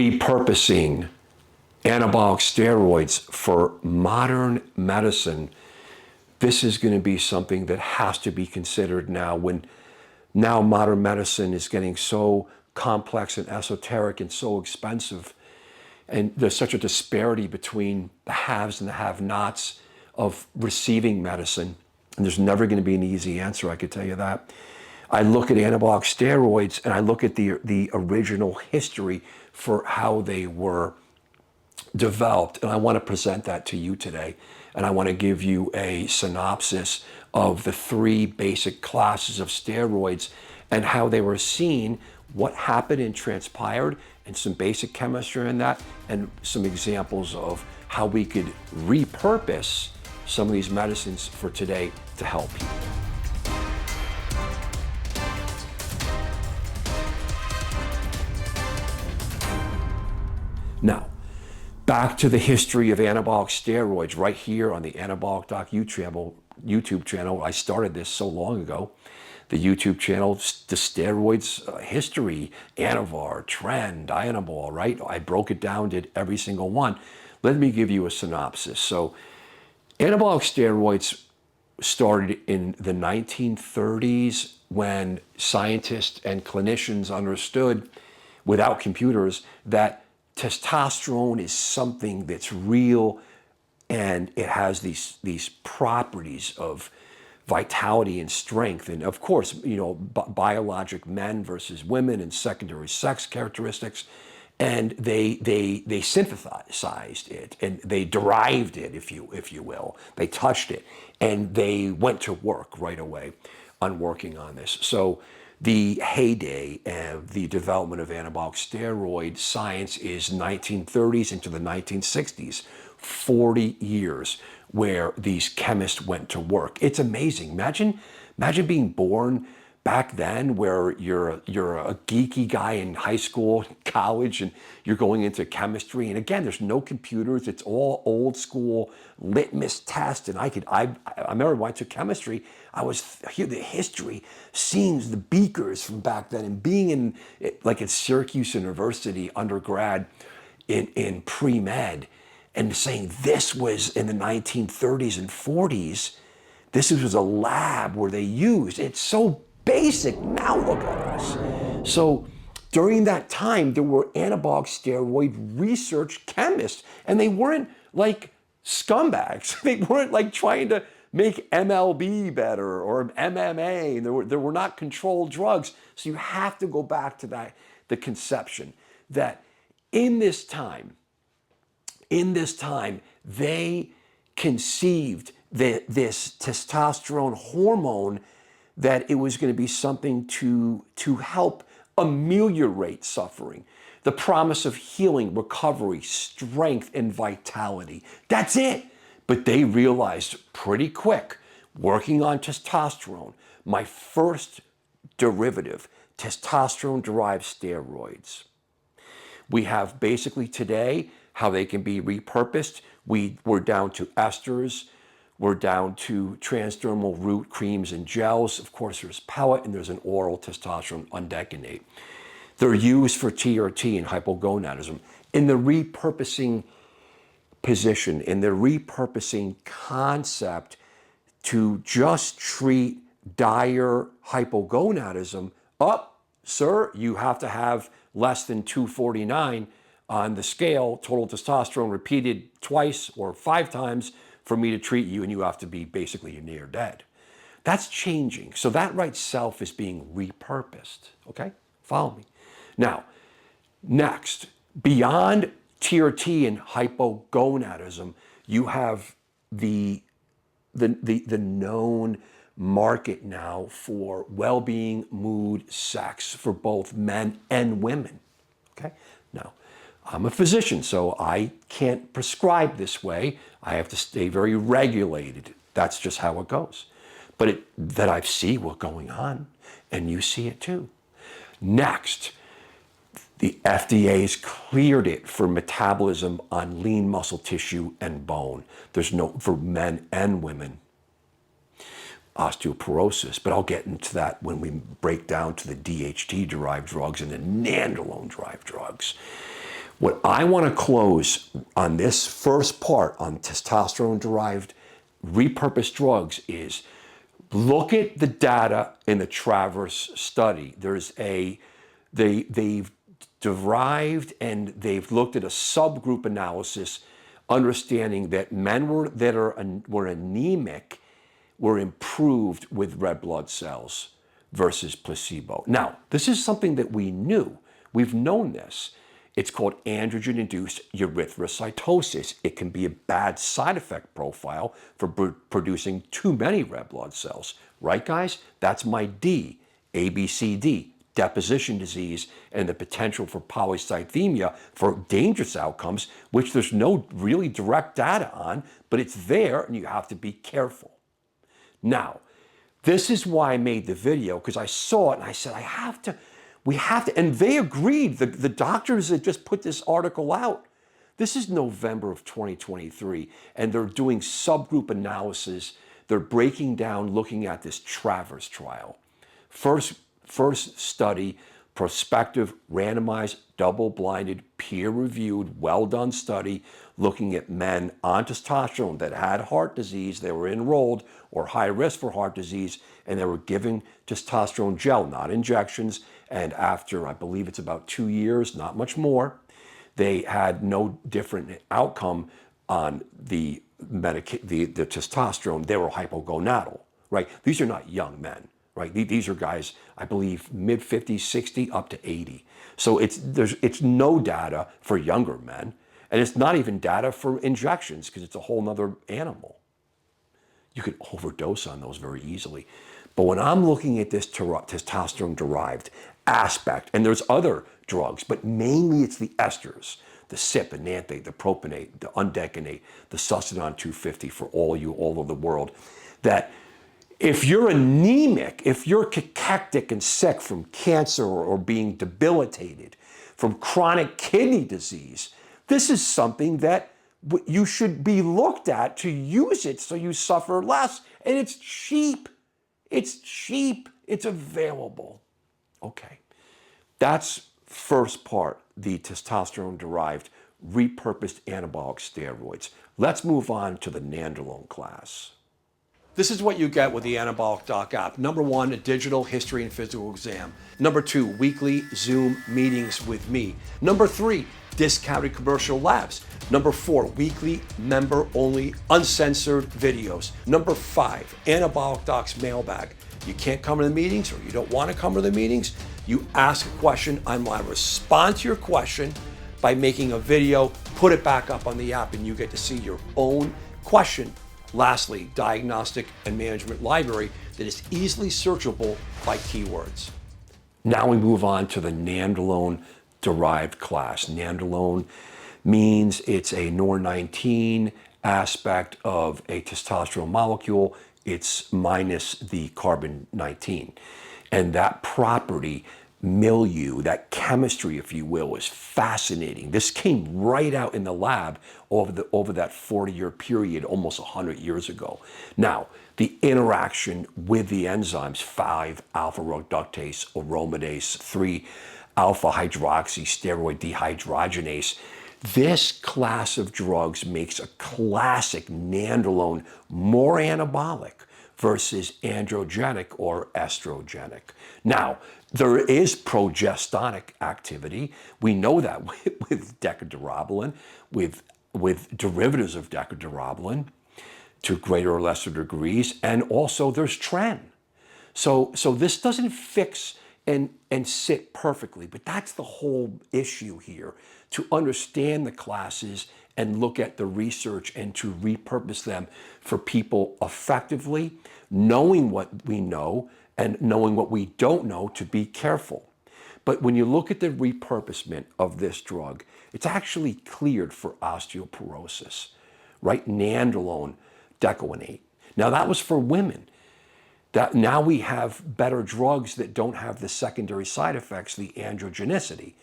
repurposing anabolic steroids for modern medicine, this is going to be something that has to be considered now, when now modern medicine is getting so complex and esoteric and so expensive. And there's such a disparity between the haves and the have-nots of receiving medicine. And there's never going to be an easy answer, I could tell you that. I look at anabolic steroids and I look at the original history for how they were developed. And I want to present that to you today. And I want to give you a synopsis of the three basic classes of steroids and how they were seen, what happened and transpired, and some basic chemistry in that, and some examples of how we could repurpose some of these medicines for today to help people. Now, back to the history of anabolic steroids right here on the Anabolic Doc YouTube channel. I started this so long ago. The YouTube channel, the steroids history, Anavar, Trend, Dianabol, right? I broke it down, did every single one. Let me give you a synopsis. So anabolic steroids started in the 1930s when scientists and clinicians understood, without computers, that testosterone is something that's real and it has these properties of vitality and strength. And of course, you know, biologic men versus women and secondary sex characteristics. And they synthesized it and they derived it, if you will. They touched it and they went to work right away on working on this. So the heyday of the development of anabolic steroid science is 1930s into the 1960s, 40 years where these chemists went to work. It's amazing. Imagine being born back then where you're a geeky guy in high school, college, and you're going into chemistry. And again, there's no computers. It's all old school litmus test. And I remember when I took chemistry, I was here, the history, seeing the beakers from back then and being in, like at Syracuse University undergrad in pre-med, and saying this was in the 1930s and 40s. This was a lab where they used, it's so basic. Now look at us. So during that time, there were anabolic steroid research chemists, and they weren't like scumbags. They weren't like trying to make MLB better or MMA. And there were not controlled drugs. So you have to go back to that, the conception that in this time, they conceived that this testosterone hormone, that it was going to be something to help ameliorate suffering, the promise of healing, recovery, strength, and vitality. That's it. But they realized pretty quick, working on testosterone, my first derivative, testosterone derived steroids. We have basically today how they can be repurposed. We're down to esters. We're down to transdermal root creams and gels. Of course, there's pellet and there's an oral testosterone undecanate. They're used for TRT and hypogonadism. In the repurposing position, in the repurposing concept to just treat dire hypogonadism, sir, you have to have less than 249 on the scale, total testosterone repeated twice or 5 times for me to treat you, and you have to be basically near dead. That's changing. So that right self is being repurposed, okay? Follow me. Now, next, beyond TRT and hypogonadism, you have the known market now for well-being, mood, sex for both men and women, okay? Now, I'm a physician, so I can't prescribe this way. I have to stay very regulated. That's just how it goes. But that I see what's going on, and you see it too. Next, the FDA has cleared it for metabolism on lean muscle tissue and bone. There's no, for men and women, osteoporosis, but I'll get into that when we break down to the DHT derived drugs and the Nandrolone derived drugs. What I want to close on this first part on testosterone-derived repurposed drugs is look at the data in the Travers study. They've derived and they've looked at a subgroup analysis, understanding that men were anemic were improved with red blood cells versus placebo. Now, this is something that we knew. We've known this. It's called androgen-induced erythrocytosis. It can be a bad side effect profile for producing too many red blood cells. Right, guys? That's my D, ABCD, deposition disease, and the potential for polycythemia for dangerous outcomes, which there's no really direct data on, but it's there and you have to be careful. Now, this is why I made the video, because I saw it and I said, we have to, and they agreed, the doctors that just put this article out. This is November of 2023, and they're doing subgroup analysis. They're breaking down, looking at this Travers trial. First study, prospective, randomized, double-blinded, peer-reviewed, well-done study looking at men on testosterone that had heart disease. They were enrolled or high risk for heart disease, and they were given testosterone gel, not injections. And after, I believe it's about 2 years, not much more, they had no different outcome on the testosterone. They were hypogonadal, right? These are not young men. Right? These are guys, I believe, mid-50s, 60, up to 80. So it's no data for younger men, and it's not even data for injections because it's a whole nother animal. You can overdose on those very easily. But when I'm looking at this testosterone-derived aspect, and there's other drugs, but mainly it's the esters, the CYP, the nanthate, the propionate, the undecanate, the Sustanon 250 for all you all over the world, that if you're anemic, if you're cachectic and sick from cancer or being debilitated from chronic kidney disease, this is something that you should be looked at to use it so you suffer less. And it's cheap. It's cheap. It's available. Okay. That's first part, the testosterone-derived repurposed anabolic steroids. Let's move on to the Nandrolone class. This is what you get with the Anabolic Doc app. Number one, a digital history and physical exam. Number two, weekly Zoom meetings with me. Number three, discounted commercial labs. Number four, weekly member-only uncensored videos. Number five, Anabolic Doc's mailbag. You can't come to the meetings or you don't want to come to the meetings, you ask a question, I'm going to respond to your question by making a video, put it back up on the app, and you get to see your own question. Lastly, diagnostic and management library that is easily searchable by keywords. Now we move on to the Nandrolone Derived class. Nandrolone means it's a NOR19 aspect of a testosterone molecule. It's minus the carbon 19. And that property, milieu, that chemistry, if you will, is fascinating. This came right out in the lab over that 40-year period, almost 100 years ago. Now, the interaction with the enzymes, 5-alpha reductase, aromatase, 3-alpha hydroxy steroid dehydrogenase, this class of drugs makes a classic nandrolone more anabolic versus androgenic or estrogenic. Now, there is progestonic activity. We know that with decaderoblin, with derivatives of decaderoblin to greater or lesser degrees, and also there's tren. So this doesn't fix and sit perfectly, but that's the whole issue here, to understand the classes and look at the research and to repurpose them for people effectively, knowing what we know and knowing what we don't know to be careful. But when you look at the repurposement of this drug, it's actually cleared for osteoporosis, right? Nandrolone decainate. Now that was for women. That now we have better drugs that don't have the secondary side effects, the androgenicity.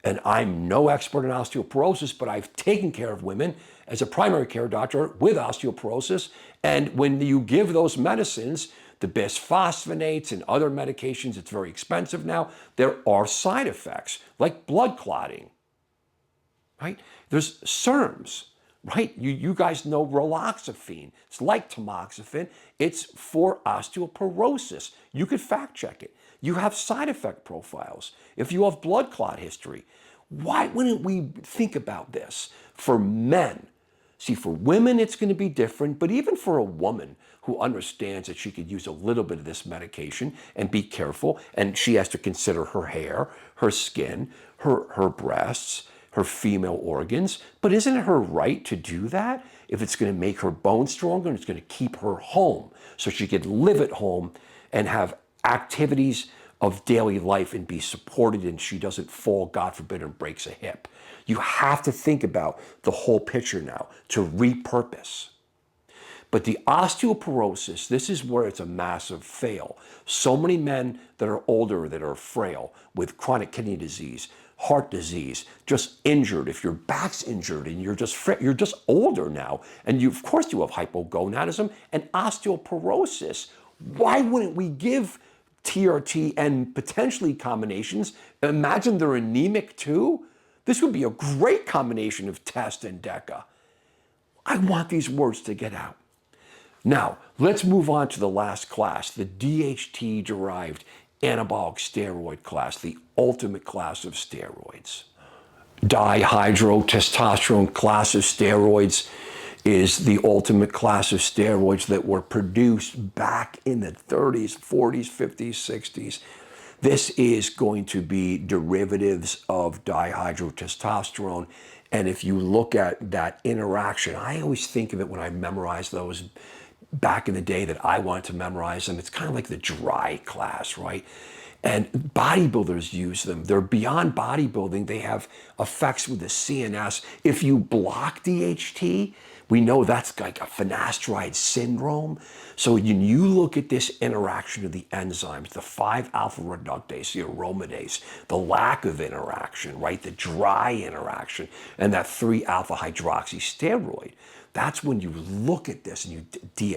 And I'm no expert in osteoporosis, but I've taken care of women as a primary care doctor with osteoporosis. And when you give those medicines, the bisphosphonates and other medications, it's very expensive now, there are side effects like blood clotting. right? There's SERMs, right? You guys know raloxifene. It's like tamoxifen. It's for osteoporosis. You could fact check it. You have side effect profiles. If you have blood clot history, why wouldn't we think about this for men? See, for women, it's going to be different, but even for a woman who understands that she could use a little bit of this medication and be careful, and she has to consider her hair, her skin, her breasts, her female organs, but isn't it her right to do that if it's going to make her bones stronger and it's going to keep her home so she could live at home and have activities of daily life and be supported and she doesn't fall, God forbid, and breaks a hip. You have to think about the whole picture now to repurpose. But the osteoporosis, this is where it's a massive fail. So many men that are older, that are frail, with chronic kidney disease, heart disease, just injured. If your back's injured and you're just older now, and of course you have hypogonadism and osteoporosis. Why wouldn't we give TRT and potentially combinations? Imagine they're anemic too. This would be a great combination of Test and DECA. I want these words to get out. Now, let's move on to the last class, the DHT Derived Anabolic Steroid class, the ultimate class of steroids. Dihydrotestosterone class of steroids is the ultimate class of steroids that were produced back in the 30s, 40s, 50s, 60s. This is going to be derivatives of dihydrotestosterone. And if you look at that interaction, I always think of it when I memorize those back in the day that I wanted to memorize them. It's kind of like the dry class, right? And bodybuilders use them. They're beyond bodybuilding. They have effects with the CNS. If you block DHT, we know that's like a finasteride syndrome. So when you look at this interaction of the enzymes, the 5-alpha reductase, the aromatase, the lack of interaction, right? The dry interaction, and that 3-alpha hydroxysteroid. That's when you look at this and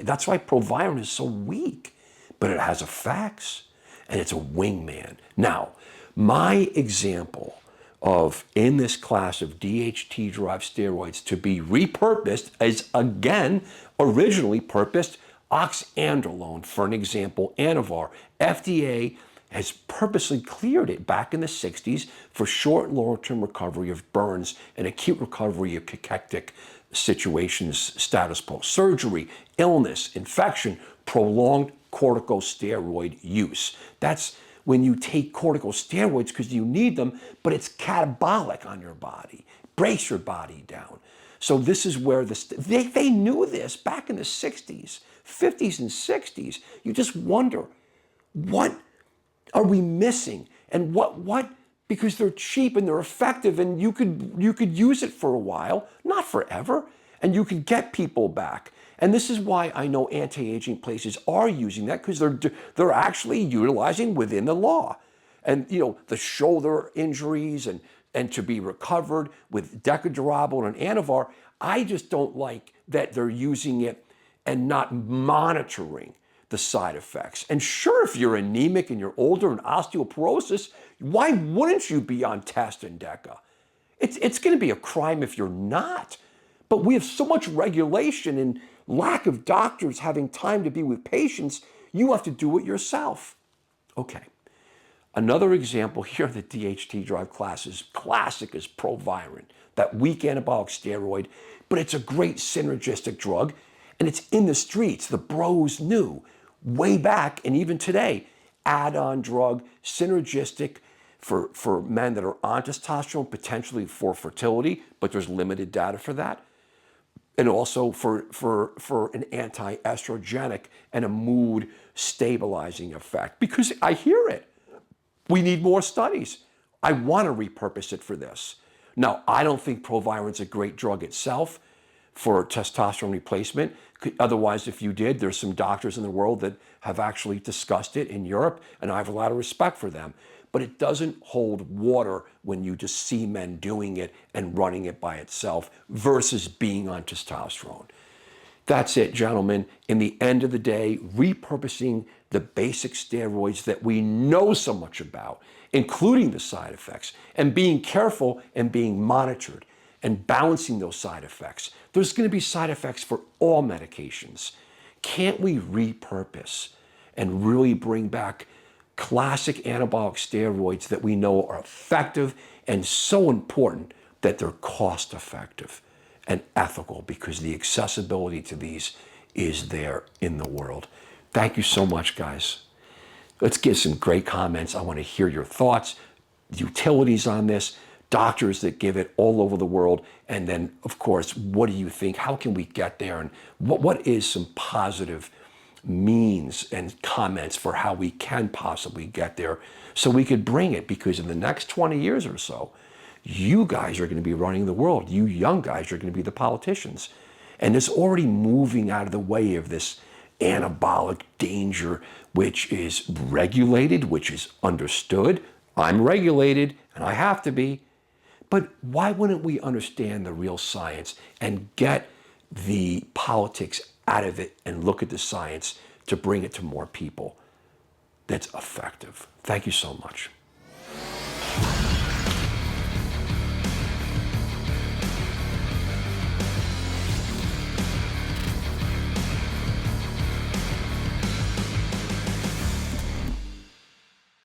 that's why Proviron is so weak, but it has effects and it's a wingman. Now, my example of in this class of DHT derived steroids to be repurposed is again originally purposed oxandrolone. For an example, Anavar. FDA has purposely cleared it back in the 60s for short and long-term recovery of burns and acute recovery of cachectic situations, status post-surgery, illness, infection, prolonged corticosteroid use. That's when you take corticosteroids because you need them, but it's catabolic on your body, breaks your body down. So this is where they knew this back in the 60s, 50s and 60s. You just wonder, what are we missing? And what because they're cheap and they're effective and you could use it for a while, not forever, and you could get people back. And this is why I know anti-aging places are using that, because they're actually utilizing within the law. And the shoulder injuries and to be recovered with decadirable and Anavar, I just don't like that they're using it and not monitoring the side effects. And sure, if you're anemic and you're older and osteoporosis, why wouldn't you be on Test and DECA? It's going to be a crime if you're not. But we have so much regulation and lack of doctors having time to be with patients, you have to do it yourself. Okay. Another example here, the DHT derived class is classic is Proviron, that weak anabolic steroid, but it's a great synergistic drug and it's in the streets. The bros knew way back and even today, add-on drug, synergistic for men that are on testosterone, potentially for fertility, but there's limited data for that. And also for an anti-estrogenic and a mood stabilizing effect. Because I hear it. We need more studies. I want to repurpose it for this. Now, I don't think Proviron's a great drug itself for testosterone replacement. Otherwise, if you did, there's some doctors in the world that have actually discussed it in Europe, and I have a lot of respect for them. But it doesn't hold water when you just see men doing it and running it by itself versus being on testosterone. That's it, gentlemen. In the end of the day, repurposing the basic steroids that we know so much about, including the side effects, and being careful and being monitored. and balancing those side effects. There's going to be side effects for all medications. Can't we repurpose and really bring back classic anabolic steroids that we know are effective and so important that they're cost effective and ethical, because the accessibility to these is there in the world. Thank you so much, guys. Let's get some great comments. I want to hear your thoughts, utilities on this, doctors that give it all over the world, and then, of course, what do you think? How can we get there? And what is some positive means and comments for how we can possibly get there so we could bring it? Because in the next 20 years or so, you guys are going to be running the world. You young guys are going to be the politicians. And it's already moving out of the way of this anabolic danger, which is regulated, which is understood. I'm regulated, and I have to be. But why wouldn't we understand the real science and get the politics out of it and look at the science to bring it to more people that's effective? Thank you so much.